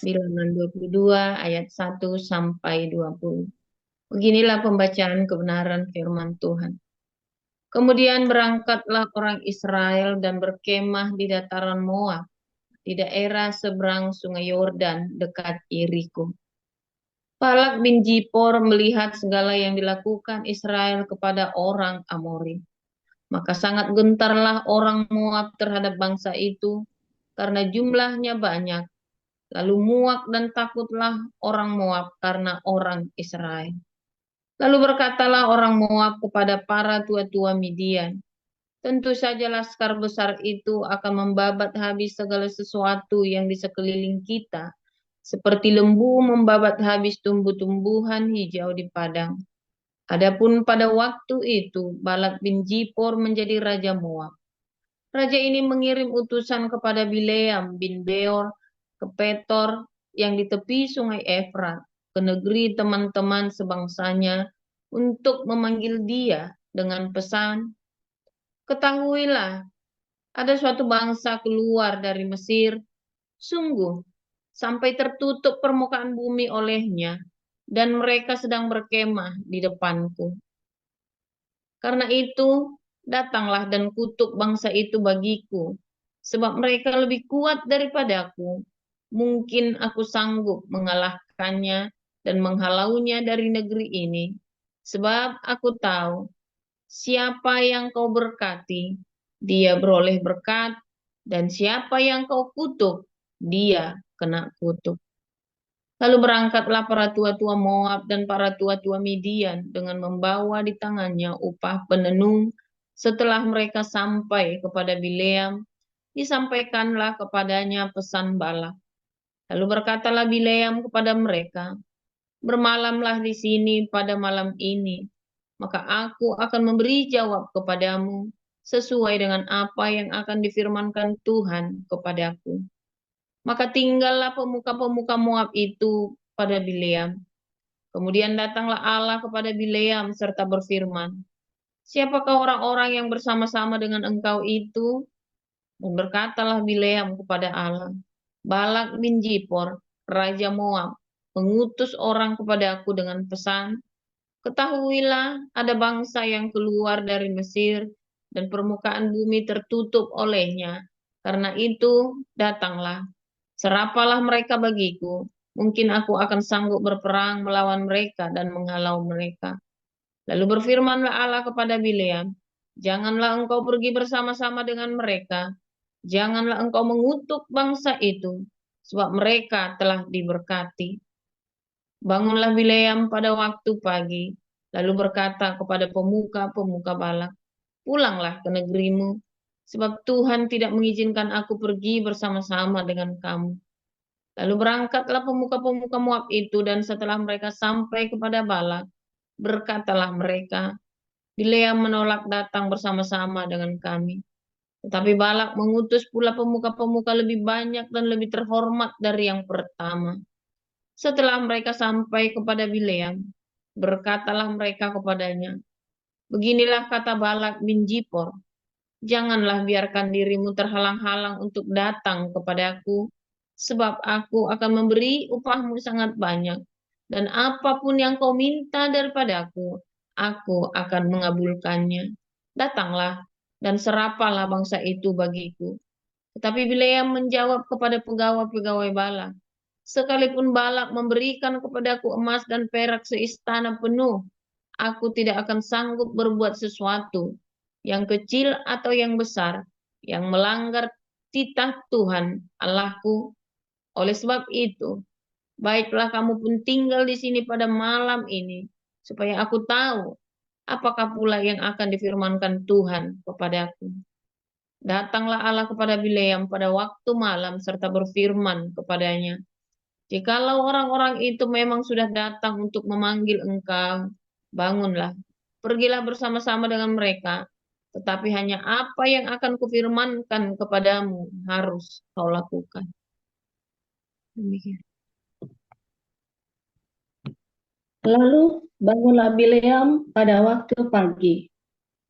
Bilangan 22 ayat 1 sampai 20. Beginilah pembacaan kebenaran firman Tuhan. Kemudian berangkatlah orang Israel dan berkemah di dataran Moab, di daerah seberang sungai Yordan dekat Yeriko. Balak bin Zipor melihat segala yang dilakukan Israel kepada orang Amori. Maka sangat gentarlah orang Moab terhadap bangsa itu, karena jumlahnya banyak. Lalu muak dan takutlah orang Moab karena orang Israel. Lalu berkatalah orang Moab kepada para tua-tua Midian, tentu saja laskar besar itu akan membabat habis segala sesuatu yang di sekeliling kita, seperti lembu membabat habis tumbuh-tumbuhan hijau di padang. Adapun pada waktu itu, Balak bin Zipor menjadi raja Moab. Raja ini mengirim utusan kepada Bileam bin Beor ke Petor yang di tepi sungai Efrat, ke negeri teman-teman sebangsanya, untuk memanggil dia dengan pesan, ketahuilah, ada suatu bangsa keluar dari Mesir, sungguh, sampai tertutup permukaan bumi olehnya, dan mereka sedang berkemah di depanku. Karena itu, datanglah dan kutuk bangsa itu bagiku, sebab mereka lebih kuat daripadaku. Mungkin aku sanggup mengalahkannya dan menghalaunya dari negeri ini, sebab aku tahu siapa yang kau berkati, dia beroleh berkat, dan siapa yang kau kutuk, dia kena kutuk. Lalu berangkatlah para tua-tua Moab dan para tua-tua Midian dengan membawa di tangannya upah penenung. Setelah mereka sampai kepada Bileam, disampaikanlah kepadanya pesan Balak. Lalu berkatalah Bileam kepada mereka, bermalamlah di sini pada malam ini, maka aku akan memberi jawab kepadamu sesuai dengan apa yang akan difirmankan Tuhan kepadaku. Maka tinggallah pemuka-pemuka Moab itu pada Bileam. Kemudian datanglah Allah kepada Bileam serta berfirman, siapakah orang-orang yang bersama-sama dengan engkau itu? Dan berkatalah Bileam kepada Allah, Balak bin Zipor, Raja Moab, mengutus orang kepadaku dengan pesan, ketahuilah ada bangsa yang keluar dari Mesir dan permukaan bumi tertutup olehnya. Karena itu, datanglah, serapalah mereka bagiku. Mungkin aku akan sanggup berperang melawan mereka dan menghalau mereka. Lalu berfirmanlah Allah kepada Bileam, janganlah engkau pergi bersama-sama dengan mereka. Janganlah engkau mengutuk bangsa itu, sebab mereka telah diberkati. Bangunlah Bileam pada waktu pagi, lalu berkata kepada pemuka-pemuka Balak, pulanglah ke negerimu, sebab Tuhan tidak mengizinkan aku pergi bersama-sama dengan kamu. Lalu berangkatlah pemuka-pemuka Moab itu, dan setelah mereka sampai kepada Balak, berkatalah mereka, Bileam menolak datang bersama-sama dengan kami. Tetapi Balak mengutus pula pemuka-pemuka lebih banyak dan lebih terhormat dari yang pertama. Setelah mereka sampai kepada Bileam, berkatalah mereka kepadanya, beginilah kata Balak bin Zipor, janganlah biarkan dirimu terhalang-halang untuk datang kepadaku, sebab aku akan memberi upahmu sangat banyak, dan apapun yang kau minta daripadaku, aku akan mengabulkannya. Datanglah dan serapalah bangsa itu bagiku. Tetapi Bileam menjawab kepada pegawai-pegawai Balak, sekalipun Balak memberikan kepadaku emas dan perak seistana penuh, aku tidak akan sanggup berbuat sesuatu, yang kecil atau yang besar, yang melanggar titah Tuhan Allahku. Oleh sebab itu, baiklah kamu pun tinggal di sini pada malam ini, supaya aku tahu apakah pula yang akan difirmankan Tuhan kepadaku. Datanglah Allah kepada Bileam pada waktu malam serta berfirman kepadanya, jikalau orang-orang itu memang sudah datang untuk memanggil engkau, bangunlah, pergilah bersama-sama dengan mereka, tetapi hanya apa yang akan kufirmankan kepadamu harus kau lakukan. Demikian. Lalu bangunlah Bileam pada waktu pagi.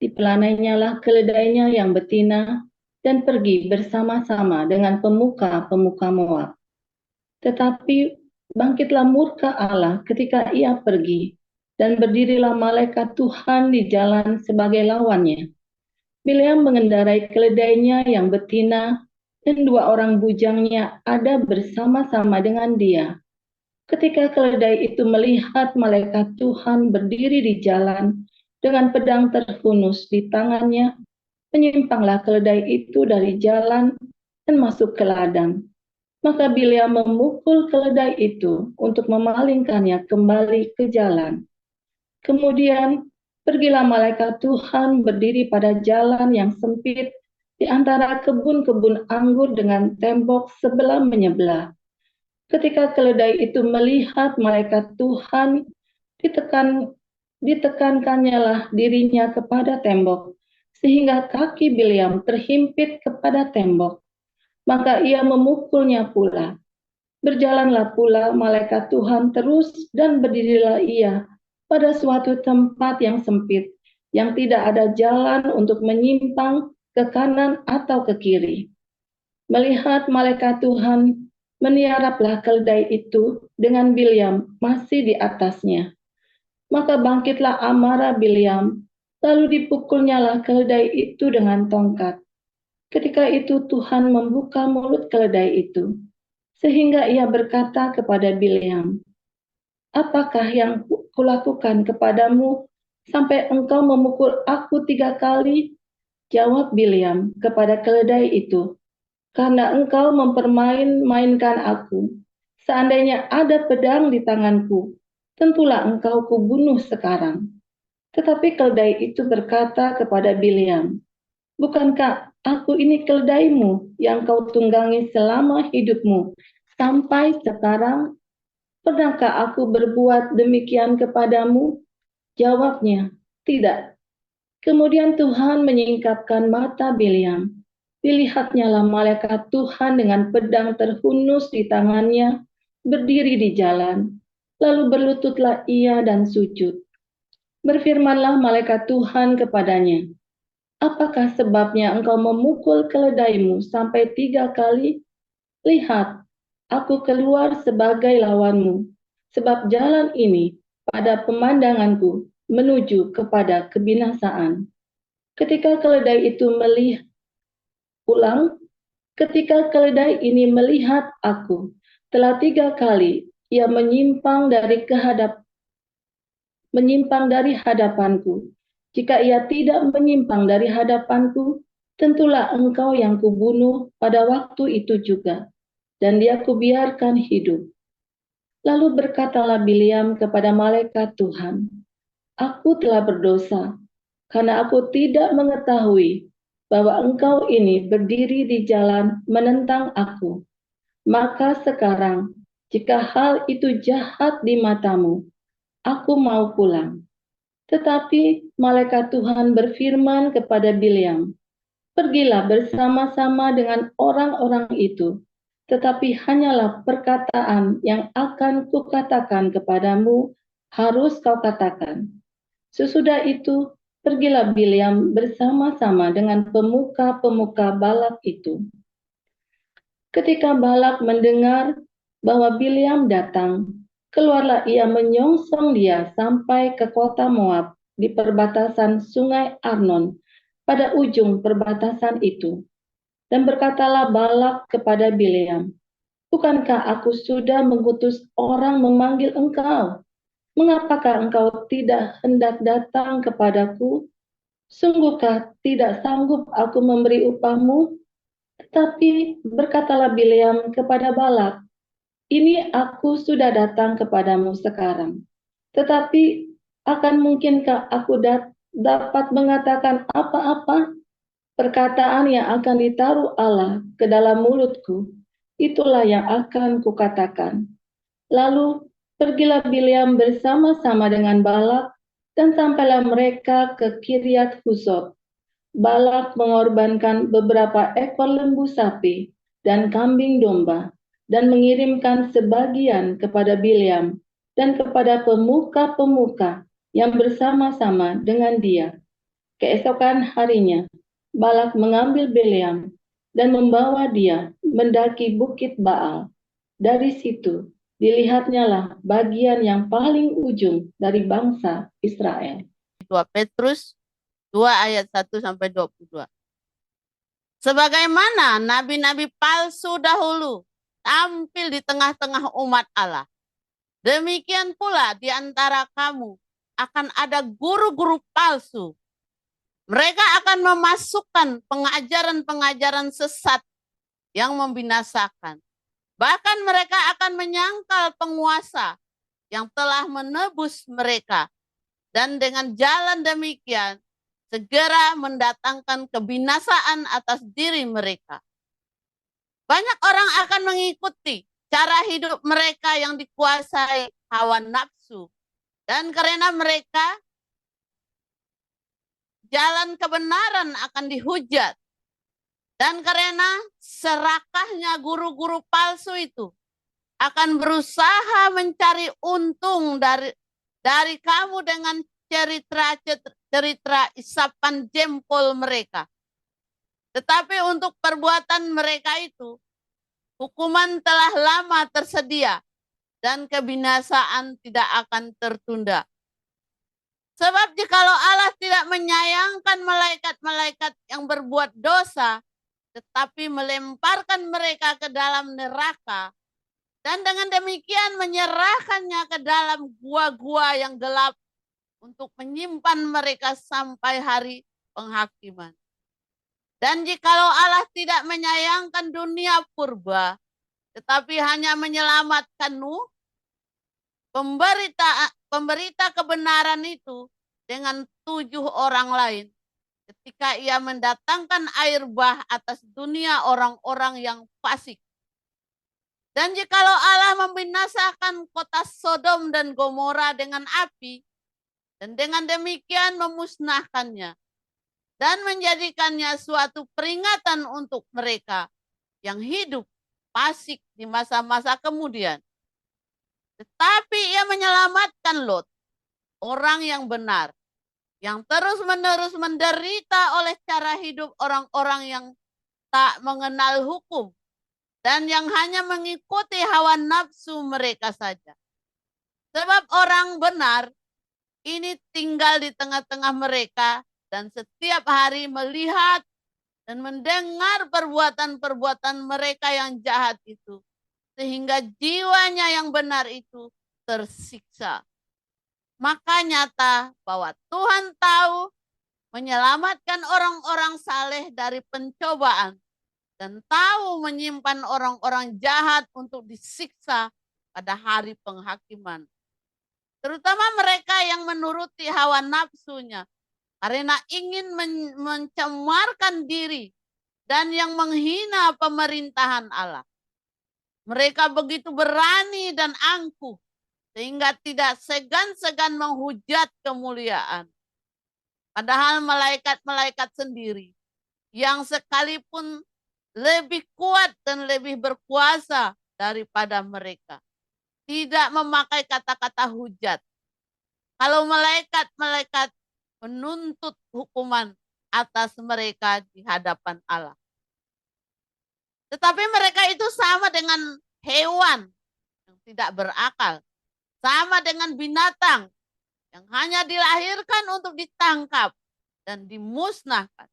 Dipelanainya keledainya yang betina dan pergi bersama-sama dengan pemuka-pemuka Moab. Tetapi bangkitlah murka Allah ketika ia pergi, dan berdirilah malaikat Tuhan di jalan sebagai lawannya. Bileam mengendarai keledainya yang betina, dan dua orang bujangnya ada bersama-sama dengan dia. Ketika keledai itu melihat malaikat Tuhan berdiri di jalan dengan pedang terhunus di tangannya, menyimpanglah keledai itu dari jalan dan masuk ke ladang. Maka Bileam memukul keledai itu untuk memalingkannya kembali ke jalan. Kemudian pergilah malaikat Tuhan berdiri pada jalan yang sempit di antara kebun-kebun anggur dengan tembok sebelah menyebelah. Ketika keledai itu melihat malaikat Tuhan, ditekankannya lah dirinya kepada tembok, sehingga kaki Bileam terhimpit kepada tembok. Maka ia memukulnya pula. Berjalanlah pula malaikat Tuhan terus, dan berdirilah ia pada suatu tempat yang sempit, yang tidak ada jalan untuk menyimpang ke kanan atau ke kiri. Melihat malaikat Tuhan, meniaraplah keledai itu dengan Bileam masih di atasnya. Maka bangkitlah amarah Bileam, lalu dipukulnyalah keledai itu dengan tongkat. Ketika itu Tuhan membuka mulut keledai itu, sehingga ia berkata kepada Bileam, "Apakah yang kulakukan kepadamu sampai engkau memukul aku 3 kali?" Jawab Bileam kepada keledai itu, "Karena engkau mempermain-mainkan aku. Seandainya ada pedang di tanganku, tentulah engkau kubunuh sekarang." Tetapi keledai itu berkata kepada Bileam, "Bukankah aku ini keledaimu yang kau tunggangi selama hidupmu sampai sekarang? Pernahkah aku berbuat demikian kepadamu?" Jawabnya, "Tidak." Kemudian Tuhan menyingkapkan mata Bileam. Dilihatnyalah malaikat Tuhan dengan pedang terhunus di tangannya, berdiri di jalan. Lalu berlututlah ia dan sujud. Berfirmanlah malaikat Tuhan kepadanya, "Apakah sebabnya engkau memukul keledaimu sampai 3 kali? Lihat, aku keluar sebagai lawanmu, sebab jalan ini pada pemandanganku menuju kepada kebinasaan." Ketika keledai itu ketika keledai ini melihat aku, telah 3 kali ia menyimpang dari hadapanku. Jika ia tidak menyimpang dari hadapanku, tentulah engkau yang kubunuh pada waktu itu juga, dan dia kubiarkan hidup. Lalu berkatalah Bileam kepada malaikat Tuhan, "Aku telah berdosa, karena aku tidak mengetahui bahwa engkau ini berdiri di jalan menentang aku. Maka sekarang, jika hal itu jahat di matamu, aku mau pulang." Tetapi malaikat Tuhan berfirman kepada Bileam, "Pergilah bersama-sama dengan orang-orang itu, tetapi hanyalah perkataan yang akan kukatakan kepadamu harus kau katakan." Sesudah itu, pergilah Bileam bersama-sama dengan pemuka-pemuka Balak itu. Ketika Balak mendengar bahwa Bileam datang, keluarlah ia menyongsong dia sampai ke kota Moab di perbatasan sungai Arnon pada ujung perbatasan itu. Dan berkatalah Balak kepada Bileam, "Bukankah aku sudah mengutus orang memanggil engkau? Mengapakah engkau tidak hendak datang kepadaku? Sungguhkah tidak sanggup aku memberi upahmu?" Tetapi berkatalah Bileam kepada Balak, "Ini aku sudah datang kepadamu sekarang. Tetapi akan mungkinkah aku dapat mengatakan apa-apa? Perkataan yang akan ditaruh Allah ke dalam mulutku, itulah yang akan kukatakan." Lalu pergilah Bileam bersama-sama dengan Balak, dan sampailah mereka ke Kiryat Husot. Balak mengorbankan beberapa ekor lembu sapi dan kambing domba, dan mengirimkan sebagian kepada Bileam dan kepada pemuka-pemuka yang bersama-sama dengan dia. Keesokan harinya, Balak mengambil Bileam dan membawa dia mendaki bukit Baal. Dari situ, dilihatnya lah bagian yang paling ujung dari bangsa Israel. 2 Petrus 2 ayat 1 sampai 22. Sebagaimana nabi-nabi palsu dahulu tampil di tengah-tengah umat Allah, demikian pula di antara kamu akan ada guru-guru palsu. Mereka akan memasukkan pengajaran-pengajaran sesat yang membinasakan. Bahkan mereka akan menyangkal penguasa yang telah menebus mereka. Dan dengan jalan demikian, segera mendatangkan kebinasaan atas diri mereka. Banyak orang akan mengikuti cara hidup mereka yang dikuasai hawa nafsu. Dan karena mereka, jalan kebenaran akan dihujat. Dan karena serakahnya guru-guru palsu itu akan berusaha mencari untung dari kamu dengan cerita isapan jempol mereka. Tetapi untuk perbuatan mereka itu, hukuman telah lama tersedia dan kebinasaan tidak akan tertunda. Sebab jikalau Allah tidak menyayangkan malaikat-malaikat yang berbuat dosa, tetapi melemparkan mereka ke dalam neraka, dan dengan demikian menyerahkannya ke dalam gua-gua yang gelap untuk menyimpan mereka sampai hari penghakiman. Dan jikalau Allah tidak menyayangkan dunia purba, tetapi hanya menyelamatkan Nuh, pemberita kebenaran itu dengan 7 orang lain, ketika ia mendatangkan air bah atas dunia orang-orang yang fasik. Dan jikalau Allah membinasakan kota Sodom dan Gomora dengan api, dan dengan demikian memusnahkannya, dan menjadikannya suatu peringatan untuk mereka yang hidup fasik di masa-masa kemudian. Tetapi ia menyelamatkan Lot, orang yang benar, yang terus-menerus menderita oleh cara hidup orang-orang yang tak mengenal hukum, dan yang hanya mengikuti hawa nafsu mereka saja. Sebab orang benar ini tinggal di tengah-tengah mereka, dan setiap hari melihat dan mendengar perbuatan-perbuatan mereka yang jahat itu, sehingga jiwanya yang benar itu tersiksa. Maka nyata bahwa Tuhan tahu menyelamatkan orang-orang saleh dari pencobaan, dan tahu menyimpan orang-orang jahat untuk disiksa pada hari penghakiman. Terutama mereka yang menuruti hawa nafsunya, karena ingin mencemarkan diri dan yang menghina pemerintahan Allah. Mereka begitu berani dan angkuh, sehingga tidak segan-segan menghujat kemuliaan. Padahal malaikat-malaikat sendiri yang sekalipun lebih kuat dan lebih berkuasa daripada mereka, tidak memakai kata-kata hujat. Kalau malaikat-malaikat menuntut hukuman atas mereka di hadapan Allah. Tetapi mereka itu sama dengan hewan yang tidak berakal, sama dengan binatang yang hanya dilahirkan untuk ditangkap dan dimusnahkan.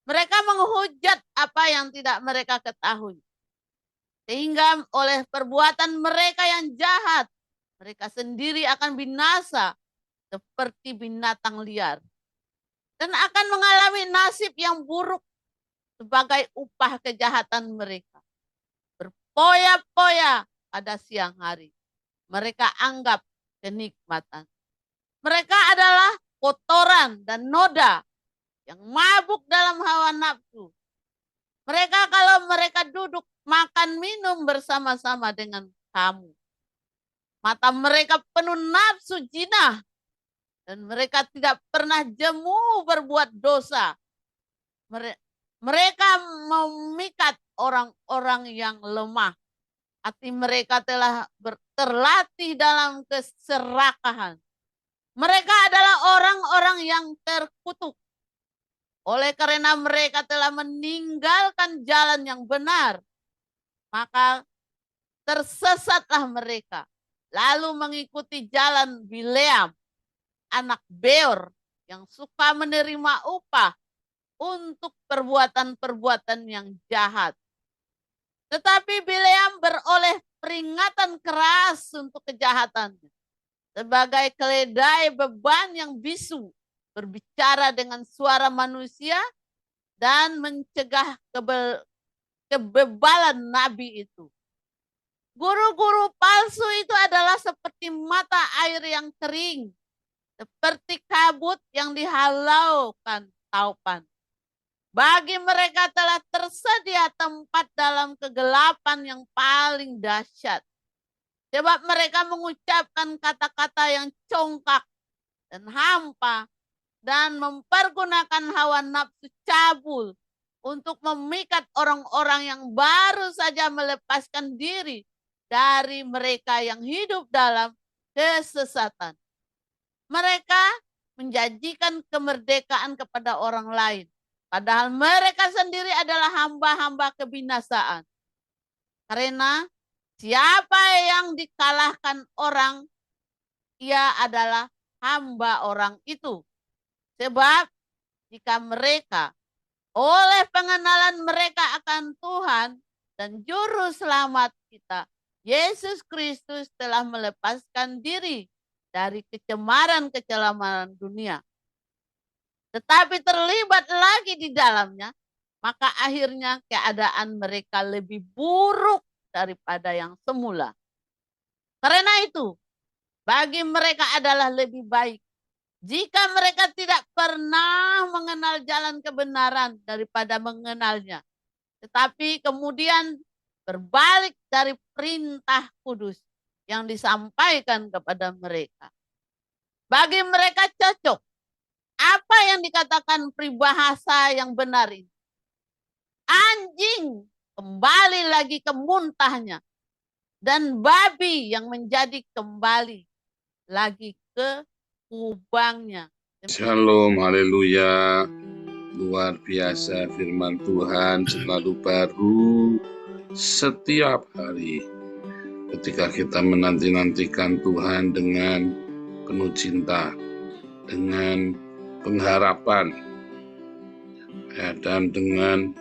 Mereka menghujat apa yang tidak mereka ketahui. Sehingga oleh perbuatan mereka yang jahat, mereka sendiri akan binasa seperti binatang liar. Dan akan mengalami nasib yang buruk sebagai upah kejahatan mereka. Berpoya-poya pada siang hari. Mereka anggap kenikmatan. Mereka adalah kotoran dan noda yang mabuk dalam hawa nafsu. Mereka kalau mereka duduk makan minum bersama-sama dengan kamu. Mata mereka penuh nafsu jinah. Dan mereka tidak pernah jemu berbuat dosa. Mereka memikat orang-orang yang lemah. Hati mereka telah terlatih dalam keserakahan. Mereka adalah orang-orang yang terkutuk. Oleh karena mereka telah meninggalkan jalan yang benar, maka tersesatlah mereka, lalu mengikuti jalan Bileam, anak Beor, yang suka menerima upah untuk perbuatan-perbuatan yang jahat. Tetapi Bileam beroleh peringatan keras untuk kejahatannya. Sebagai keledai beban yang bisu, berbicara dengan suara manusia dan mencegah kebebalan nabi itu. Guru-guru palsu itu adalah seperti mata air yang kering, seperti kabut yang dihalaukan taupan. Bagi mereka telah tersedia tempat dalam kegelapan yang paling dahsyat. Sebab mereka mengucapkan kata-kata yang congkak dan hampa dan mempergunakan hawa nafsu cabul untuk memikat orang-orang yang baru saja melepaskan diri dari mereka yang hidup dalam kesesatan. Mereka menjanjikan kemerdekaan kepada orang lain, padahal mereka sendiri adalah hamba-hamba kebinasaan. Karena siapa yang dikalahkan orang, ia adalah hamba orang itu. Sebab jika mereka oleh pengenalan mereka akan Tuhan dan Juru Selamat kita, Yesus Kristus, telah melepaskan diri dari kecemaran-kecemaran dunia, tetapi terlibat lagi di dalamnya, maka akhirnya keadaan mereka lebih buruk daripada yang semula. Karena itu, bagi mereka adalah lebih baik jika mereka tidak pernah mengenal jalan kebenaran daripada mengenalnya, tetapi kemudian berbalik dari perintah kudus yang disampaikan kepada mereka. Bagi mereka cocok apa yang dikatakan peribahasa yang benar ini. Anjing kembali lagi ke muntahnya, dan babi yang menjadi kembali lagi ke kubangnya. Shalom, haleluya. Luar biasa firman Tuhan, selalu baru setiap hari. Ketika kita menanti-nantikan Tuhan dengan penuh cinta, dengan pengharapan, ya, dan dengan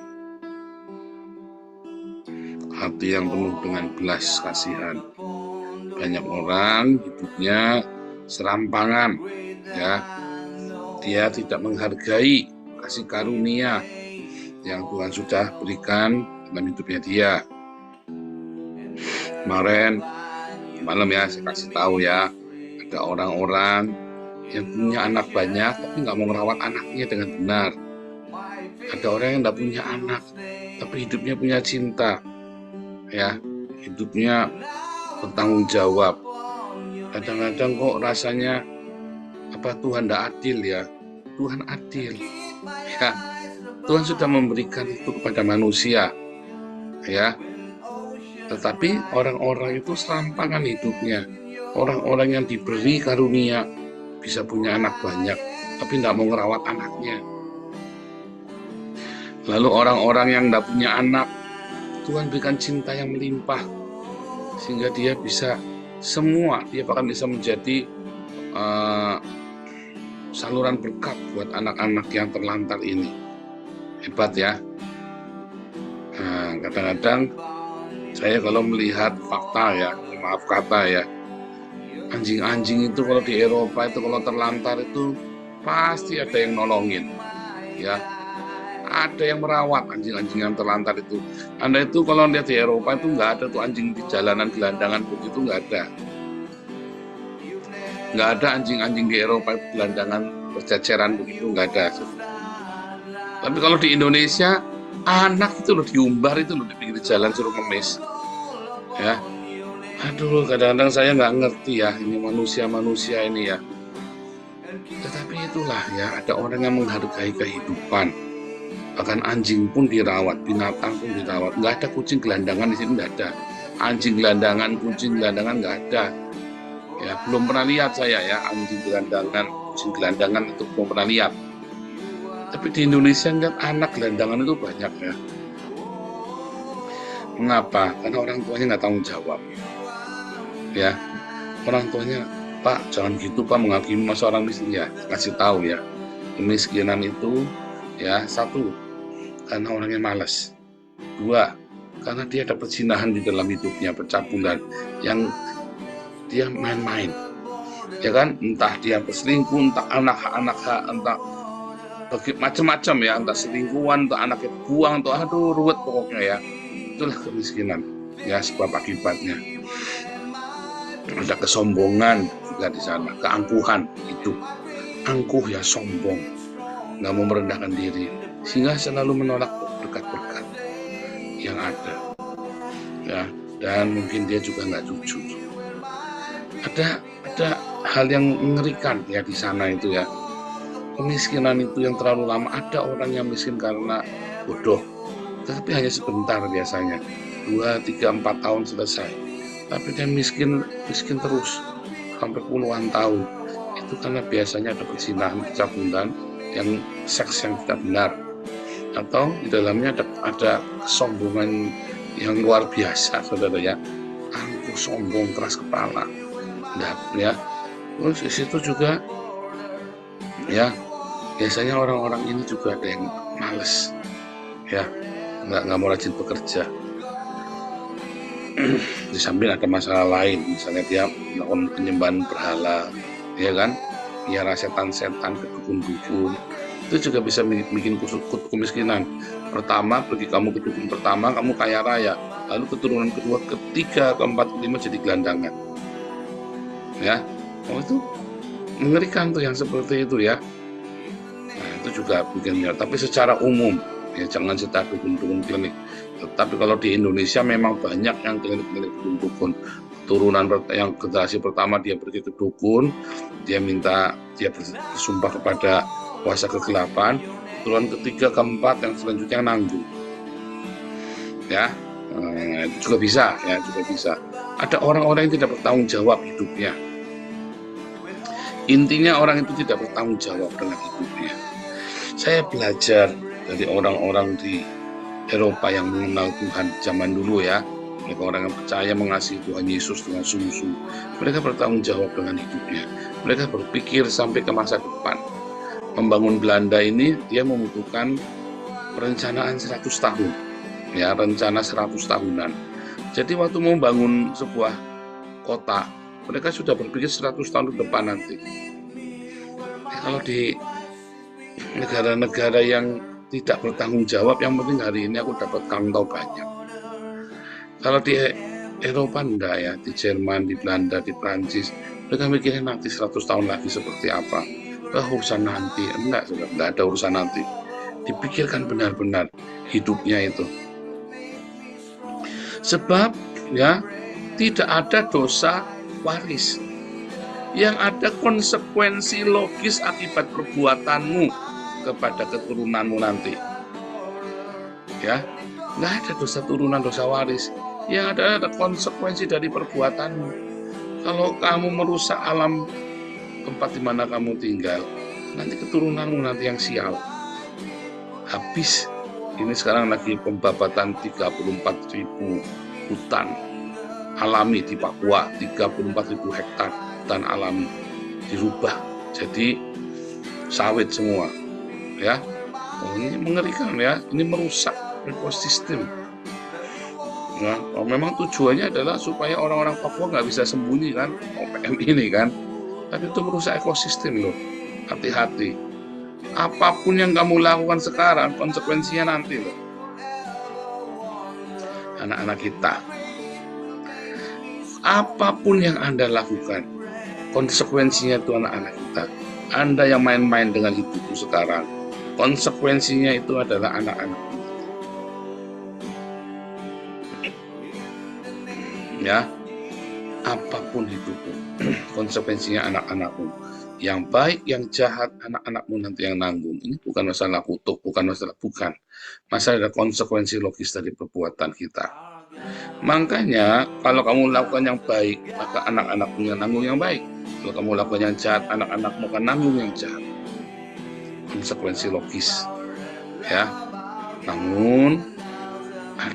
hati yang penuh dengan belas kasihan. Banyak orang hidupnya serampangan, ya, dia tidak menghargai kasih karunia yang Tuhan sudah berikan dalam hidupnya dia. Kemarin malam ya, saya kasih tahu ya, ada orang-orang yang punya anak banyak tapi nggak mau merawat anaknya dengan benar. Ada orang yang nggak punya anak tapi hidupnya punya cinta, ya, hidupnya bertanggung jawab. Kadang-kadang kok rasanya Tuhan tidak adil ya. Tuhan adil, ya. Tuhan sudah memberikan itu kepada manusia, ya. Tetapi orang-orang itu serampangan hidupnya. Orang-orang yang diberi karunia bisa punya anak banyak tapi tidak mau merawat anaknya. Lalu orang-orang yang tidak punya anak, Tuhan berikan cinta yang melimpah sehingga dia bisa dia bahkan bisa menjadi saluran berkat buat anak-anak yang terlantar ini. Hebat ya. Nah, kadang-kadang saya kalau melihat fakta ya, maaf kata ya, anjing-anjing itu kalau di Eropa itu kalau terlantar itu pasti ada yang nolongin, ya. Ada yang merawat anjing-anjing yang terlantar itu. Anda itu kalau lihat di Eropa itu nggak ada tuh anjing di jalanan gelandangan begitu, nggak ada. Nggak ada anjing-anjing di Eropa itu gelandangan berceceran begitu, nggak ada. Tapi kalau di Indonesia, anak itu loh diumbar itu loh di pinggir jalan suruh ngemis, ya. Aduh, kadang-kadang saya nggak ngerti ya, ini manusia-manusia ini ya. Tetapi itulah ya, ada orang yang menghargai kehidupan. Bahkan anjing pun dirawat, binatang pun dirawat. Nggak ada kucing gelandangan di sini, nggak ada. Anjing gelandangan, kucing gelandangan nggak ada. Ya, belum pernah lihat saya ya, anjing gelandangan, kucing gelandangan itu belum pernah lihat. Tapi di Indonesia lihat anak gelandangan itu banyak ya. Mengapa? Karena orang tuanya nggak tanggung jawab. Ya, orang tuanya, Pak, jangan gitu Pak, menghakimi masa orang miskin. Ya, kasih tahu ya, kemiskinan itu ya, satu, karena orangnya malas. Dua, karena dia ada perzinahan di dalam hidupnya, percabulan, yang dia main-main. Ya kan, entah dia berselingkuh, entah anak-anak, entah macam-macam ya, entah selingkuhan, entah anaknya buang, entah aduh ruwet pokoknya ya. Itulah kemiskinan ya, sebab akibatnya. Ada kesombongan juga di sana, keangkuhan hidup, angkuh ya, sombong, nggak mau merendahkan diri, sehingga selalu menolak berkat-berkat yang ada ya, dan mungkin dia juga nggak jujur. Ada hal yang mengerikan ya di sana itu ya, kemiskinan itu yang terlalu lama. Ada orang yang miskin karena bodoh, tapi hanya sebentar, biasanya 2, 3, 4 tahun selesai. Tapi dia miskin terus sampai puluhan tahun. Itu karena biasanya ada perzinahan, percabulan, yang seks yang tidak benar, atau di dalamnya ada kesombongan yang luar biasa, saudara ya, angkuh, sombong, keras kepala. Nah, ya, terus di situ juga ya, biasanya orang-orang ini juga ada yang males ya, nggak mau rajin bekerja. Di samping ada masalah lain, misalnya dia melakukan penyembahan berhala, ya kan, biara setan-setan, ke dukun-dukun, itu juga bisa bikin kemiskinan. Pertama, bagi kamu ke dukun pertama, kamu kaya raya, lalu keturunan kedua, ketiga, keempat, kelima jadi gelandangan. Ya, itu mengerikan tuh yang seperti itu ya. Nah, itu juga bikin, tapi secara umum ya, jangan cerita dukun-dukun klinik. Tapi kalau di Indonesia memang banyak yang klinik-klinik dukun. Turunan yang generasi pertama dia pergi ke dukun, dia bersumpah kepada kuasa kegelapan. Turunan ketiga, keempat, yang selanjutnya nanggung. Ya, itu juga bisa ya, juga bisa. Ada orang-orang yang tidak bertanggung jawab hidupnya. Intinya orang itu tidak bertanggung jawab dengan hidupnya. Saya belajar dari orang-orang di Eropa yang mengenal Tuhan zaman dulu ya. Mereka orang yang percaya, mengasihi Tuhan Yesus dengan sungguh-sungguh. Mereka bertanggung jawab dengan hidupnya. Mereka berpikir sampai ke masa depan. Membangun Belanda ini, dia membutuhkan perencanaan 100 tahun. Ya, rencana 100 tahunan. Jadi waktu membangun sebuah kota, mereka sudah berpikir 100 tahun ke depan nanti. Kalau di negara-negara yang tidak bertanggung jawab, yang penting hari ini aku dapat kantong banyak. Kalau di Eropa enggak ya, di Jerman, di Belanda, di Prancis, mereka mikirnya nanti 100 tahun lagi seperti apa. Urusan nanti, enggak ada urusan nanti. Dipikirkan benar-benar hidupnya itu. Sebab ya, tidak ada dosa waris. Yang ada konsekuensi logis akibat perbuatanmu kepada keturunanmu nanti. Ya, nggak ada dosa turunan, dosa waris. Yang ada konsekuensi dari perbuatanmu. Kalau kamu merusak alam tempat di mana kamu tinggal, nanti keturunanmu nanti yang sial. Habis. Ini sekarang lagi pembabatan 34.000 hutan alami di Papua, 34.000 hektar hutan alami dirubah jadi sawit semua. Ya, ini mengerikan ya, ini merusak ekosistem. Nah, memang tujuannya adalah supaya orang-orang Papua nggak bisa sembunyi kan, OPM ini kan, tapi itu merusak ekosistem loh. Hati-hati. Apapun yang kamu lakukan sekarang, konsekuensinya nanti loh. Anak-anak kita, apapun yang Anda lakukan, konsekuensinya itu anak-anak kita. Anda yang main-main dengan hidupmu sekarang, konsekuensinya itu adalah anak-anak kita. Ya, apapun hidupmu, konsekuensinya anak-anakmu. Yang baik, yang jahat, anak-anakmu nanti yang nanggung. Ini bukan masalah kutuk, bukan. Masalah ada konsekuensi logis dari perbuatan kita. Makanya, kalau kamu lakukan yang baik, maka anak-anakmu yang nanggung yang baik. Kalau kamu lakukan yang jahat, anak-anakmu akan nanggung yang jahat. Konsekuensi logis. Ya. Namun,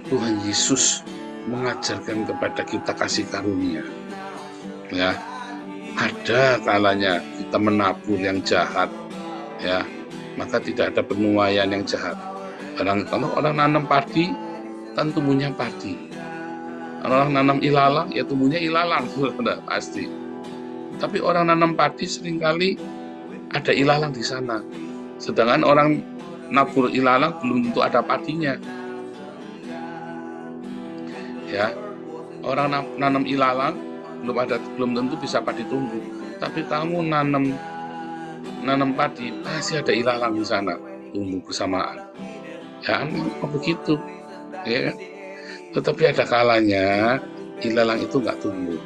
Tuhan Yesus mengajarkan kepada kita kasih karunia. Ya, ada kalanya kita menabur yang jahat, ya, maka tidak ada penuaian yang jahat. Kalau orang nanam padi, kan tumbuhnya padi. Kalau orang nanam ilalang, ya tumbuhnya ilalang, sudah pasti. Tapi orang nanam padi seringkali ada ilalang di sana. Sedangkan orang nabur ilalang belum tentu ada padinya. Ya, orang nanam ilalang belum tentu bisa padi tumbuh. Tapi kamu nanam padi pasti ada ilalang di sana tumbuh bersamaan. Ya, begitu. Ya, tetapi ada kalanya ilalang itu nggak tumbuh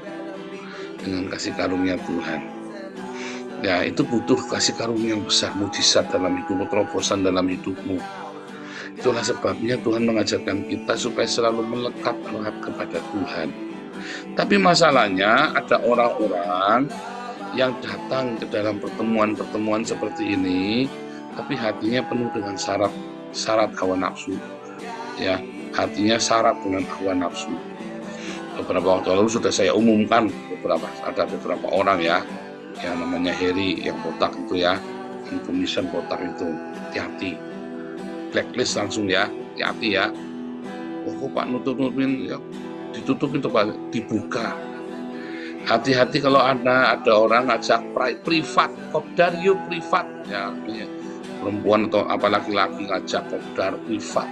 dengan kasih karunia Tuhan. Ya, itu butuh kasih karunia yang besar, mujizat dalam hidupmu, terobosan dalam hidupmu. Itulah sebabnya Tuhan mengajarkan kita supaya selalu melekat kepada Tuhan. Tapi masalahnya ada orang-orang yang datang ke dalam pertemuan-pertemuan seperti ini, tapi hatinya penuh dengan syarat hawa nafsu. Ya, hatinya syarat dengan hawa nafsu. Beberapa waktu lalu sudah saya umumkan ada beberapa orang ya, yang namanya Heri, yang botak itu ya, yang kumisan botak itu, hati-hati. Blacklist langsung ya, hati-hati ya. Kok Pak nutup-nutupin ya, ditutupin tuh Pak, dibuka. Hati-hati kalau ada orang ngajak privat, kopdar yuk privat ya, perempuan atau apa laki-laki ngajak kopdar privat,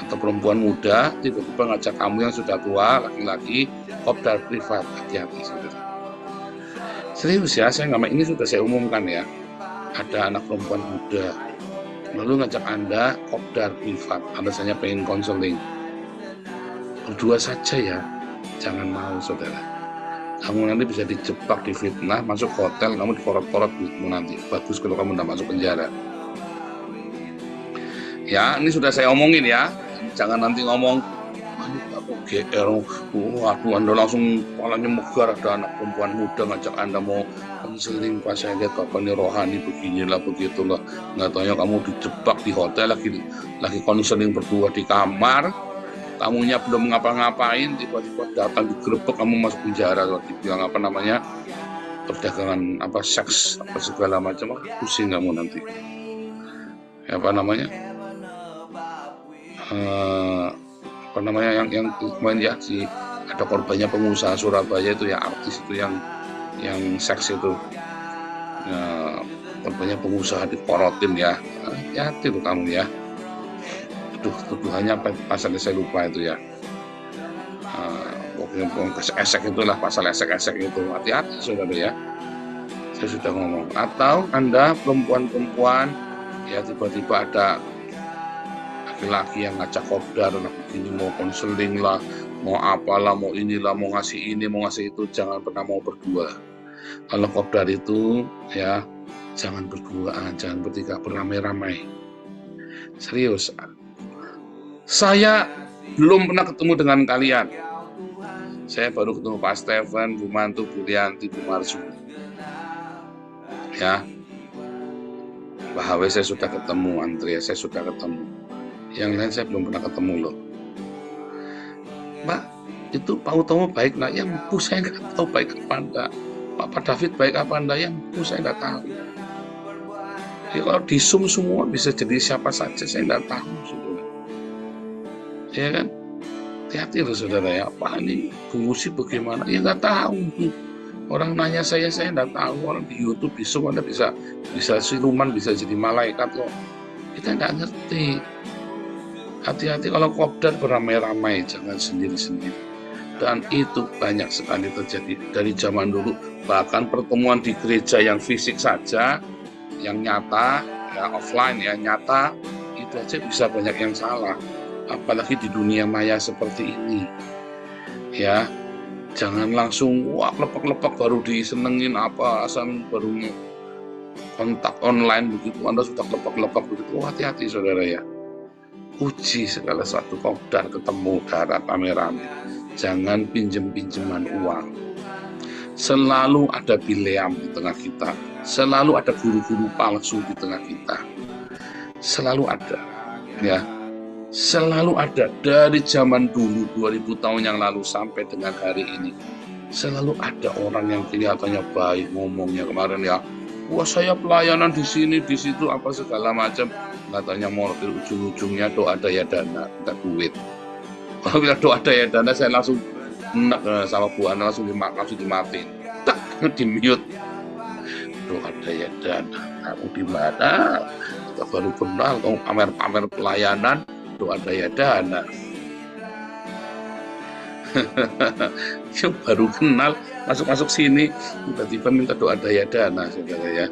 atau perempuan muda tiba-tiba ngajak kamu yang sudah tua laki-laki kopdar privat. Hati-hati saudara. Serius ya, ini sudah saya umumkan ya. Ada anak perempuan muda lalu ngajak Anda kopdar privat, alasannya pengen konseling. Berdua saja ya, jangan mau saudara. Kamu nanti bisa dijebak, difitnah, masuk hotel, kamu dikorot-korot duitmu nanti. Bagus kalau kamu tidak masuk penjara. Ya, ini sudah saya omongin ya. Jangan nanti ngomong, aku GR, waduh Anda langsung kepalanya megar, ada anak perempuan muda ngajak Anda mau konseling, pas saya lihat Bapak ini rohani beginilah begitulah. Nggak taunya kamu dijebak di hotel lagi konseling berdua di kamar, kamunya belum ngapa-ngapain, tiba-tiba datang digerebek, kamu masuk penjara, dibilang apa namanya, perdagangan apa seks apa segala macam, pusing kamu nanti. Apa namanya? Apa namanya yang kemarin ya, si ada korbannya pengusaha Surabaya itu ya, artis itu yang seks itu ya, korbannya pengusaha diporotin ya. Hati-hati tuh kamu ya. Tuduhannya pasal saya lupa itu ya. Pokoknya esek itulah, pasal esek itu. Hati-hati saudara ya. Saya sudah ngomong. Atau Anda perempuan ya, tiba-tiba ada laki-laki yang ngajak kopdar, begini mau konseling lah, mau apalah, mau inilah, mau ngasih ini, mau ngasih itu, jangan pernah mau berdua. Kalau kopdar itu ya, jangan berduaan, jangan bertiga, beramai-ramai. Serius. Saya belum pernah ketemu dengan kalian. Saya baru ketemu Pak Stephen, Bu Mantu, Bu Lianti, Bu Marzu. Ya. Pak HW saya sudah ketemu, Andrea saya sudah ketemu. Yang lain saya belum pernah ketemu loh. Mbak, itu Pak Utomo baik nak, yang Bu saya nggak tahu baik apa enggak. Pak David baik apa enggak, yang Bu saya nggak tahu. Ya, kalau di Zoom semua bisa jadi siapa saja, saya nggak tahu saudara. Ya kan? Hati-hati loh saudara ya. Pak ini fungsi bagaimana? Ya nggak tahu. Orang nanya saya nggak tahu. Orang di YouTube, di Zoom Anda bisa siluman, bisa jadi malaikat loh. Kita nggak ngerti. Hati-hati kalau kopdar beramai-ramai, jangan sendiri-sendiri. Dan itu banyak sekali terjadi dari zaman dulu. Bahkan pertemuan di gereja yang fisik saja, yang nyata, ya offline ya nyata, itu aja bisa banyak yang salah. Apalagi di dunia maya seperti ini. Ya, jangan langsung wah lepek-lepek baru disenengin apa, asal baru kontak online begitu Anda sudah lepek-lepek begitu. Hati-hati saudara ya. Uji segala sesuatu, kopdar ketemu darat rame-rame. Jangan pinjem-pinjeman uang. Selalu ada bileam di tengah kita. Selalu ada guru-guru palsu di tengah kita. Selalu ada. Ya. Selalu ada dari zaman dulu 2000 tahun yang lalu sampai dengan hari ini. Selalu ada orang yang kelihatannya baik ngomongnya kemarin ya. Wah, saya pelayanan di sini, di situ, apa segala macam. Katanya moral ujung-ujungnya doa daya dana, enggak duit. Kalau bilang doa daya dana, saya langsung enak sama Bu Ana, langsung dimatiin. Tak, di mute. Doa daya dana, kamu di mana? Kita baru kenal, kamu pamer-pamer pelayanan, doa daya dana. Yang baru kenal, masuk sini, tiba-tiba minta doa daya dana, saudara ya.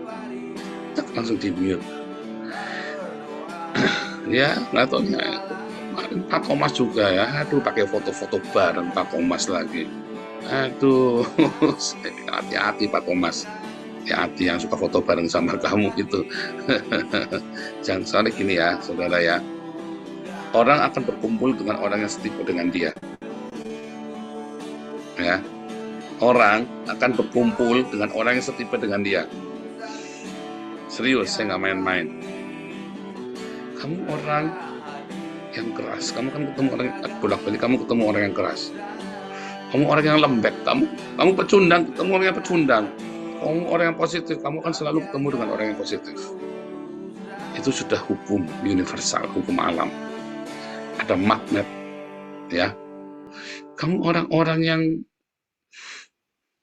Tak, langsung di mute. Ya, nggak tahu ya. Pak Thomas juga ya, aduh pakai foto-foto bareng Pak Thomas lagi. Aduh, hati-hati Pak Thomas. Hati-hati yang suka foto bareng sama kamu gitu. Jangan soalnya gini ya, saudara ya. Orang akan berkumpul dengan orang yang setipe dengan dia. Ya, orang akan berkumpul dengan orang yang setipe dengan dia. Serius, saya nggak main-main. Kamu orang yang keras, kamu kan ketemu orang bolak-balik, kamu ketemu orang yang keras. Kamu orang yang lembek, kamu pecundang, ketemu orang yang pecundang. Kamu orang yang positif, kamu kan selalu ketemu dengan orang yang positif. Itu sudah hukum universal, hukum alam. Ada magnet, ya. Kamu orang-orang yang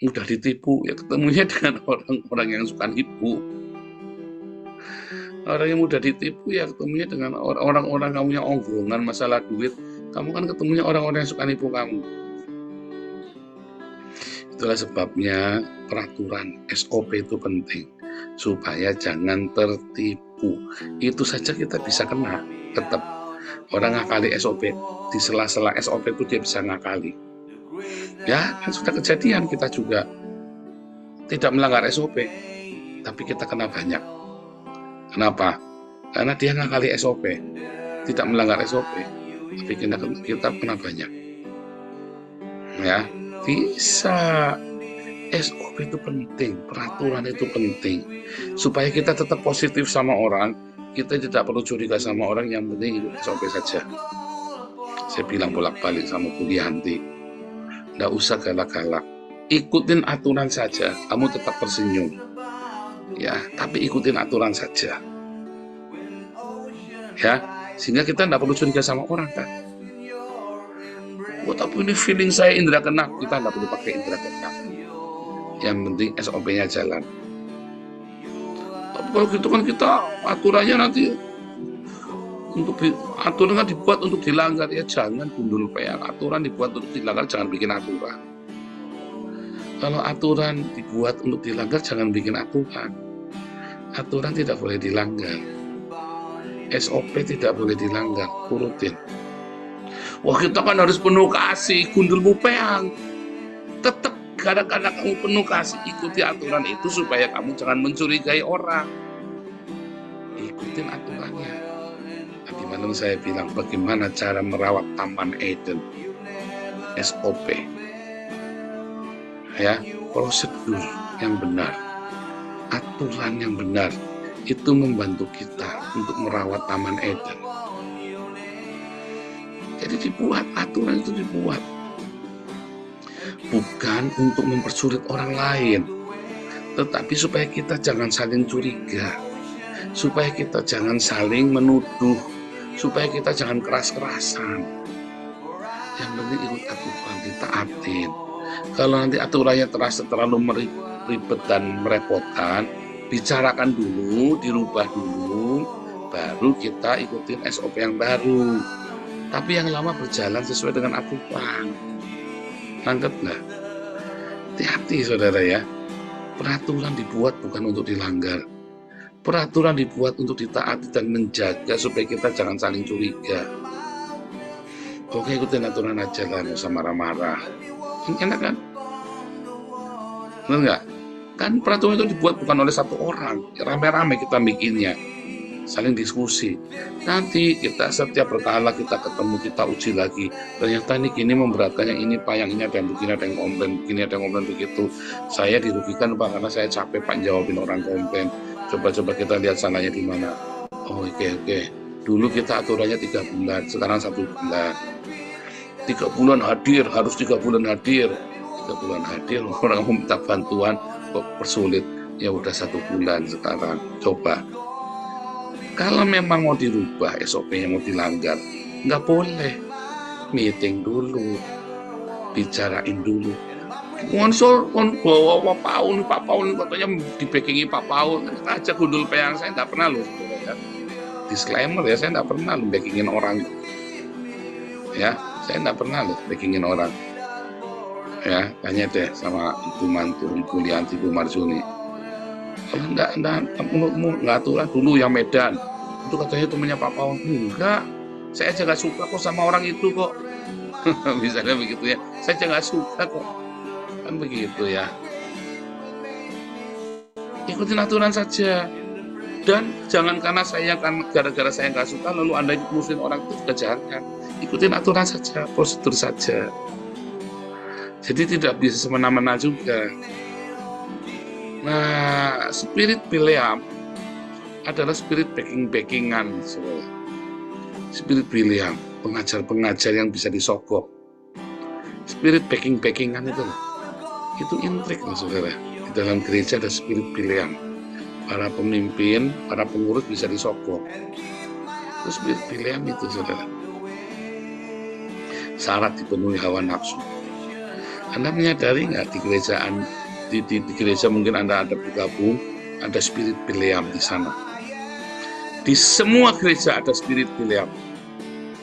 mudah ditipu, ya ketemunya dengan orang-orang yang suka nipu. Orang yang mudah ditipu, ya ketemunya dengan orang-orang kamu yang onggongan masalah duit. Kamu kan ketemunya orang-orang yang suka nipu kamu. Itulah sebabnya peraturan SOP itu penting, supaya jangan tertipu. Itu saja kita bisa kena, tetap. Orang ngakali SOP, di sela-sela SOP itu dia bisa ngakali. Ya, kan sudah kejadian kita juga. Tidak melanggar SOP, tapi kita kena banyak. Kenapa? Karena dia ngakali SOP, tidak melanggar SOP, tapi kita kena banyak. Ya, bisa. SOP itu penting, peraturan itu penting, supaya kita tetap positif sama orang. Kita tidak perlu curiga sama orang, yang penting ikut SOP saja. Saya bilang bolak-balik sama Bu Yanti, nggak usah galak-galak, ikutin aturan saja, kamu tetap tersenyum. Ya, tapi ikutin aturan saja. Ya, sehingga kita nggak perlu curiga sama orang kan. Tapi ini feeling saya indera keenam, kita nggak perlu pakai indera keenam. Yang penting SOP-nya jalan. Tapi kalau gitu kan kita aturannya nanti aturan kan dibuat untuk dilanggar, ya jangan gundul peyang. Aturan dibuat untuk dilanggar, jangan bikin aturan. Kalau aturan dibuat untuk dilanggar, jangan bikin aturan. Aturan tidak boleh dilanggar. SOP tidak boleh dilanggar, turutin. Wah, kita kan harus penuh kasih, gundul peyang. Tetap kadang-kadang kamu penuh kasih, ikuti aturan itu supaya kamu jangan mencurigai orang. Ikutin aturannya. Tadi malam saya bilang bagaimana cara merawat Taman Eden. SOP. Ya, prosedur yang benar, aturan yang benar, itu membantu kita untuk merawat Taman Eden. Jadi dibuat, aturan itu dibuat. Bukan untuk mempersulit orang lain, tetapi supaya kita jangan saling curiga, supaya kita jangan saling menuduh, supaya kita jangan keras-kerasan. Yang penting ikut aturan, ditaatin. Kalau nanti aturannya terasa terlalu ribet dan merepotkan, bicarakan dulu, dirubah dulu, baru kita ikutin SOP yang baru. Tapi yang lama berjalan sesuai dengan aturan. Nangkep nggak? Hati-hati saudara ya. Peraturan dibuat bukan untuk dilanggar. Peraturan dibuat untuk ditaati dan menjaga supaya kita jangan saling curiga. Oke, ikutin aturan aja lah, nggak usah marah-marah. Enak kan? Benar nggak? Kan peraturan itu dibuat bukan oleh satu orang. Rame-rame kita bikinnya. Saling diskusi. Nanti kita setiap berkala kita ketemu, kita uji lagi. Ternyata ini gini memberatkannya, ini Pak, yang ini ada yang begini, ada yang komplain begini, ada yang komplain begitu. Saya dirugikan Pak karena saya capek Pak jawabin orang komplain. Coba-coba kita lihat salahnya di mana. Oh, oke. Dulu kita aturannya 3 bulan, sekarang 1 bulan. 3 bulan hadir, harus 3 bulan hadir. 3 bulan hadir, orang minta bantuan kok persulit. Ya udah 1 bulan sekarang. Coba. Kalau memang mau dirubah SOP-nya mau dilanggar, nggak boleh. Meeting dulu, bicarain dulu. Konsul, bawa Pak Paul katanya di backingi Pak Paul. Aja gundul peyang, saya nggak pernah loh. Ya. Disclaimer ya, saya nggak pernah loh backingin orang. Ya, saya nggak pernah loh backingin orang. Ya, tanya deh sama Ibu Mantu, Ibu Lianti, Ibu Marsuni. Kalau menurutmu nggak aturan dulu yang Medan. Itu katanya temannya Pak Paul. Enggak, saya aja nggak suka kok sama orang itu kok. Misalnya begitu ya, saya aja nggak suka kok. Kan begitu ya. Ikutin aturan saja. Dan jangan karena saya kan gara-gara saya nggak suka lalu Anda musuhin orang itu juga jangan. Ikutin aturan saja, prosedur saja. Jadi tidak bisa semena-mena juga. Nah, spirit Bileam adalah spirit backing-backingan. Spirit Bileam, pengajar-pengajar yang bisa disogok. Spirit backing-backingan itu intrik loh saudara. Di dalam gereja ada spirit Bileam. Para pemimpin, para pengurus bisa disogok. Itu spirit Bileam itu saudara. Syarat dipenuhi hawa nafsu. Anda menyadari nggak di gerejaan, di gereja mungkin Anda ada bergabung, ada spirit Bileam di sana. Di semua gereja ada spirit Bileam.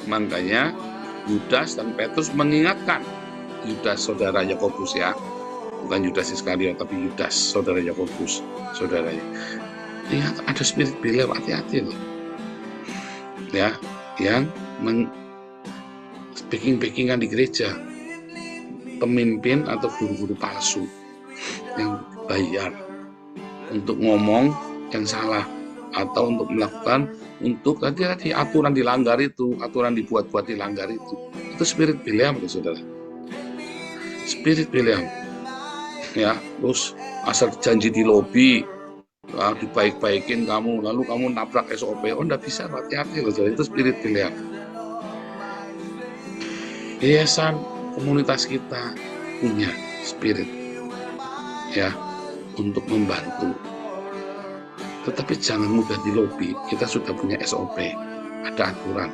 Makanya Yudas dan Petrus mengingatkan Yudas saudara Yakobus ya, bukan Yudas Iskariot tapi Yudas saudara Yakobus saudaranya. Lihat ada spirit Bileam, hati-hati loh. Ya, yang backing-backingan di gereja. Pemimpin atau guru-guru palsu yang bayar untuk ngomong yang salah atau untuk melakukan untuk tadi aturan dilanggar itu, aturan dibuat-buat dilanggar itu spirit Bileam saudara. Spirit Bileam ya, terus asal janji di lobi dibaik-baikin kamu lalu kamu nabrak SOP, nggak bisa, hati-hati loh saudara, itu spirit Bileam. Yayasan komunitas kita punya spirit ya untuk membantu, tetapi jangan mudah di lobi. Kita sudah punya SOP, ada aturan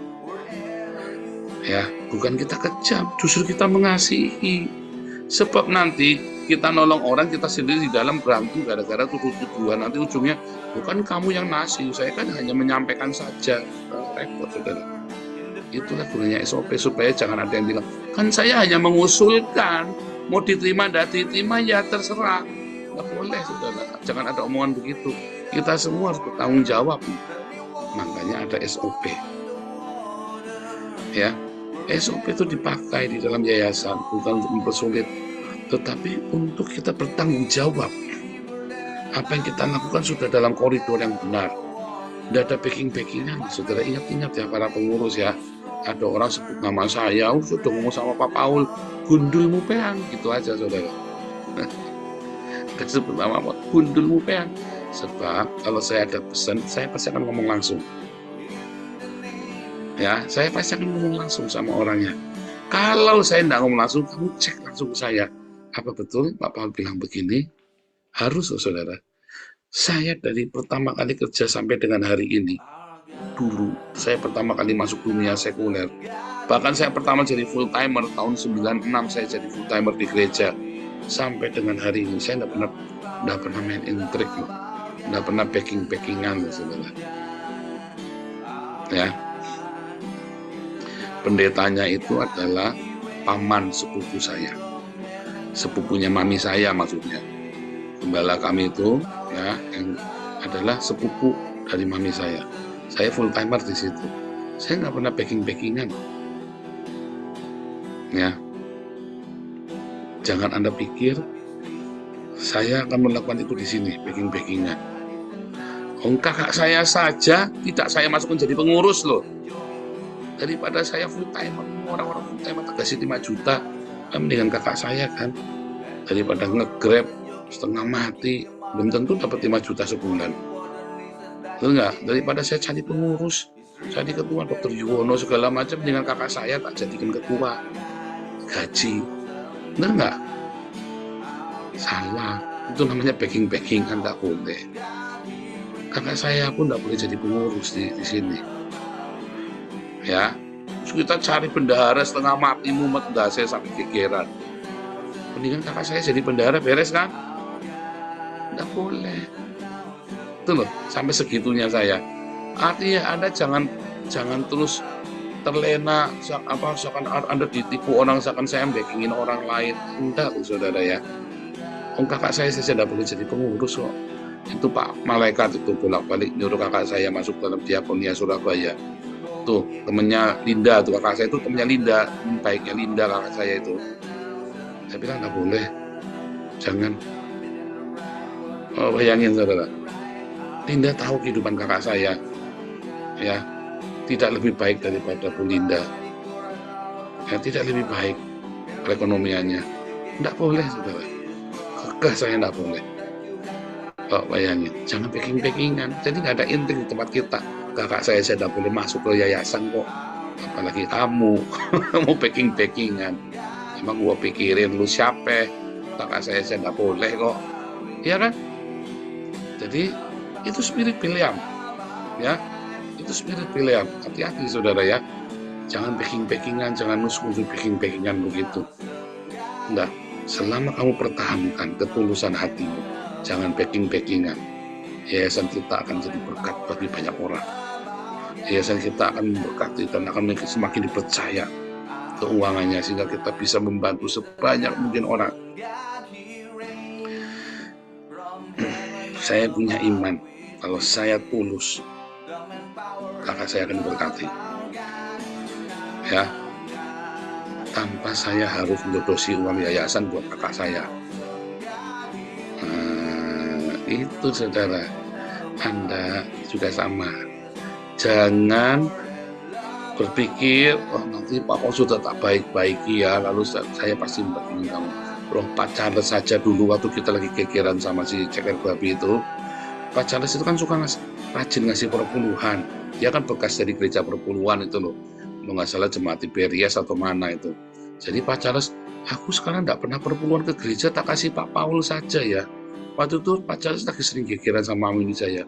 ya, bukan kita kejam, justru kita mengasihi. Sebab nanti kita nolong orang, kita sendiri di dalam berantem gara-gara tuduhan, nanti ujungnya bukan kamu yang ngasih, saya kan hanya menyampaikan saja. Repot saudara. Itulah gunanya SOP, supaya jangan ada yang bilang, kan saya hanya mengusulkan, mau diterima tidak diterima ya terserah. Nggak boleh saudara, jangan ada omongan begitu. Kita semua harus bertanggung jawab. Makanya ada SOP. Ya, SOP itu dipakai di dalam yayasan bukan untuk mempersulit, tetapi untuk kita bertanggung jawab. Apa yang kita lakukan sudah dalam koridor yang benar. Tidak ada backing-backingan, saudara. Ingat-ingat ya para pengurus ya. Ada orang sebut nama saya, sudah ngomong sama Pak Paul, gundulmu peang, gitu aja saudara. Sebut nama Pak, gundulmu peang. Sebab kalau saya ada pesan, saya pasti akan ngomong langsung. Ya, saya pasti akan ngomong langsung sama orangnya. Kalau saya tidak ngomong langsung, kamu cek langsung ke saya. Apa betul Pak Paul bilang begini? Harus saudara. Saya dari pertama kali kerja sampai dengan hari ini, dulu saya pertama kali masuk dunia sekuler, bahkan saya pertama jadi full timer tahun 96, saya jadi full timer di gereja sampai dengan hari ini. Saya tidak pernah main intrik loh, tidak pernah backingan saudara. Ya, pendetanya itu adalah paman sepupu saya, sepupunya mami saya maksudnya. Gembala kami itu ya yang adalah sepupu dari mami saya. Saya full timer di situ. Saya nggak pernah backingan. Ya, jangan Anda pikir saya akan melakukan itu di sini backingan. Kakak saya saja tidak saya masukkan jadi pengurus loh. Daripada saya full timer, orang-orang full timer kasih 5 juta, mendingan kakak saya kan. Daripada nge-grab setengah mati, belum tentu dapat 5 juta sebulan. Betul nggak? Daripada saya cari pengurus, Jadi ketua Dr. Yuwono segala macam, dengan kakak saya tak jadikan ketua. Gaji. Bener nggak? Salah. Itu namanya backing-backingan, tak boleh. Kakak saya pun tak boleh jadi pengurus di sini. Ya. Terus kita cari bendahara setengah mati, mumet saya sampai gegeran. Mendingan kakak saya jadi bendahara, beres kan? Nggak boleh. Itu loh, sampai segitunya saya. Artinya Anda jangan terus terlena, seakan Anda ditipu orang, seakan saya backingin orang lain. Enggak, saudara ya. Kakak saya tidak boleh jadi pengurus kok. Itu Pak Malaikat itu bolak-balik nyuruh kakak saya masuk dalam Diakonia Surabaya. Tuh, temennya Linda, tuh kakak saya itu temennya Linda, baiknya Linda kakak saya itu. Saya bilang nggak boleh, jangan. Bayangin saudara, Linda tahu kehidupan kakak saya, ya, tidak lebih baik daripada Bu Linda, ya, tidak lebih baik perekonomiannya. Nggak boleh saudara, kekeh saya nggak boleh. Bayangin, jangan packing-packingan. Jadi nggak ada inti di tempat kita. Kakak saya tidak boleh masuk ke yayasan kok, apalagi kamu mau packing-packingan. Emang gua pikirin lu siapa? Kakak saya tidak boleh kok, iya kan? Jadi itu spirit Biliam, ya, itu spirit Biliam. Hati-hati saudara ya, jangan packing-packingan, jangan nusuk packing-packingan begitu. Enggak, selama kamu pertahankan ketulusan hatimu, jangan packing-packingan. Yayasan kita akan jadi berkat bagi banyak orang. Yayasan kita akan memberkati dan akan semakin dipercaya keuangannya, sehingga kita bisa membantu sebanyak mungkin orang. Saya punya iman, kalau saya tulus, kakak saya akan diberkati. Ya, tanpa saya harus mendodosi uang yayasan buat kakak saya. Itu saudara, Anda juga sama. Jangan berpikir, nanti Pak sudah tak baik-baiki ya, lalu saya pasti membantu kamu. Loh, Pak Charles saja dulu waktu kita lagi gegeran sama si ceker babi itu, Pak Charles itu kan suka rajin ngasih perpuluhan. Dia kan bekas dari gereja perpuluhan itu loh. Kalau nggak salah jemaat Tiberias atau mana itu. Jadi Pak Charles, aku sekarang nggak pernah perpuluhan ke gereja, tak kasih Pak Paul saja ya. Waktu itu Pak Charles lagi sering gegeran sama ini saya.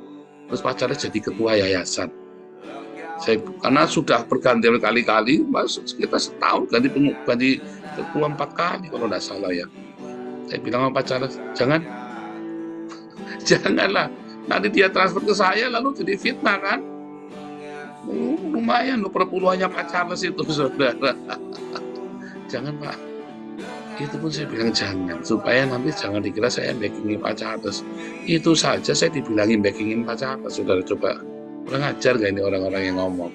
Terus Pak Charles jadi ketua yayasan. Karena sudah berganti kali-kali, kita setahun ganti ketua 4 kali kalau tidak salah ya. Saya bilang sama Pak Charles, janganlah, nanti dia transfer ke saya lalu jadi fitnah kan. Lumayan loh perpuluhannya Pak Charles itu saudara. Jangan Pak, itu pun saya bilang jangan, supaya nanti jangan dikira saya backingin Pak Charles. Itu saja saya dibilangin backingin Pak Charles, saudara. Coba kurang ajar gak ini orang-orang yang ngomong?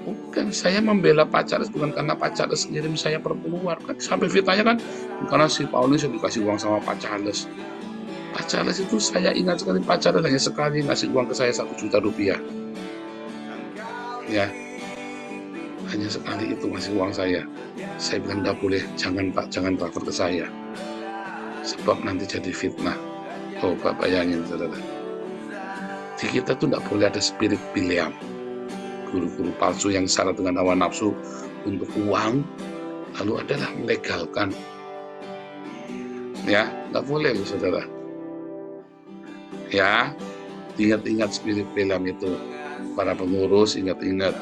Bukan, saya membela Pak Charles bukan karena Pak Charles ngirim saya perpuluhan kan. Sampai fitnahnya kan karena si Paulus yang dikasih uang sama Pak Charles. Pak Charles itu saya ingat sekali, Pak Charles hanya sekali ngasih uang ke saya 1 juta rupiah. Ya, hanya sekali itu ngasih uang saya. Saya bilang tidak boleh, jangan Pak, jangan transfer ke saya, sebab nanti jadi fitnah. Pak bayangin saudara, di kita tuh tidak boleh ada spirit Biliam, guru-guru palsu yang syarat dengan hawa nafsu untuk uang, lalu adalah melegalkan. Ya, tidak boleh loh saudara. Ya, ingat-ingat spirit Biliam itu. Para pengurus, ingat-ingat,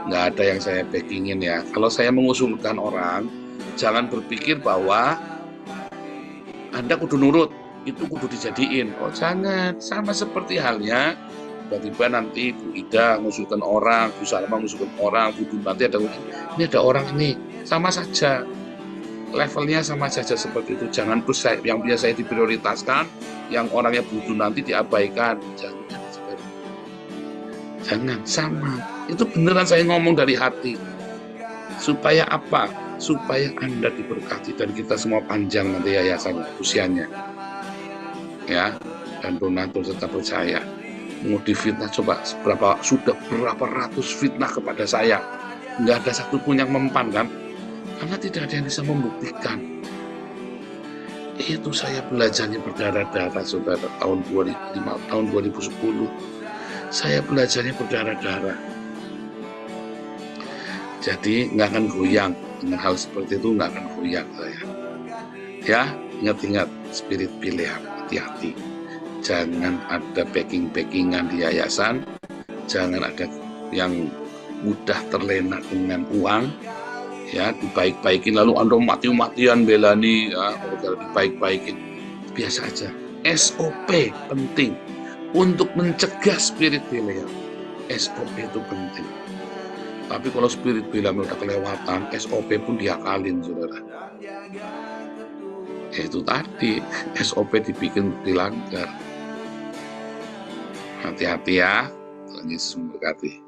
nggak ada yang saya backingin ya. Kalau saya mengusulkan orang, jangan berpikir bahwa Anda kudu nurut, itu kudu dijadiin. Jangan. Sama seperti halnya tiba-tiba nanti Bu Ida mengusulkan orang, Bu Salma mengusulkan orang, Bu nanti ini ada orang ini, sama saja. Levelnya sama saja seperti itu. Jangan terus yang biasa saya diprioritaskan, yang orangnya butuh nanti diabaikan. Jangan, sama. Itu beneran saya ngomong dari hati. Supaya apa? Supaya Anda diberkati dan kita semua panjang nanti yayasan usianya. Ya, dan donatur tetap percaya. Mau difitnah, coba sudah berapa ratus fitnah kepada saya. Nggak ada satupun yang mempan kan? Karena tidak ada yang bisa membuktikan. Itu saya belajarnya berdarah-darah saudara tahun 2005, tahun 2010. Saya belajarnya berdarah-darah. Jadi nggak akan goyang dengan hal seperti itu, nggak akan goyang saya. Ya, ingat-ingat spirit pilihan, hati-hati. Jangan ada backing-backingan di yayasan, jangan ada yang mudah terlena dengan uang, ya dibaik-baikin lalu Anda mati-matian belani, ya, kalau dibaik-baikin biasa aja. SOP penting untuk mencegah spirit pilihan. SOP itu penting. Tapi kalau spirit pilihan udah kelewatan, SOP pun diakalin, saudara. Itu tadi SOP dibikin dilanggar. Hati-hati ya, Tuhan Yesus memberkati.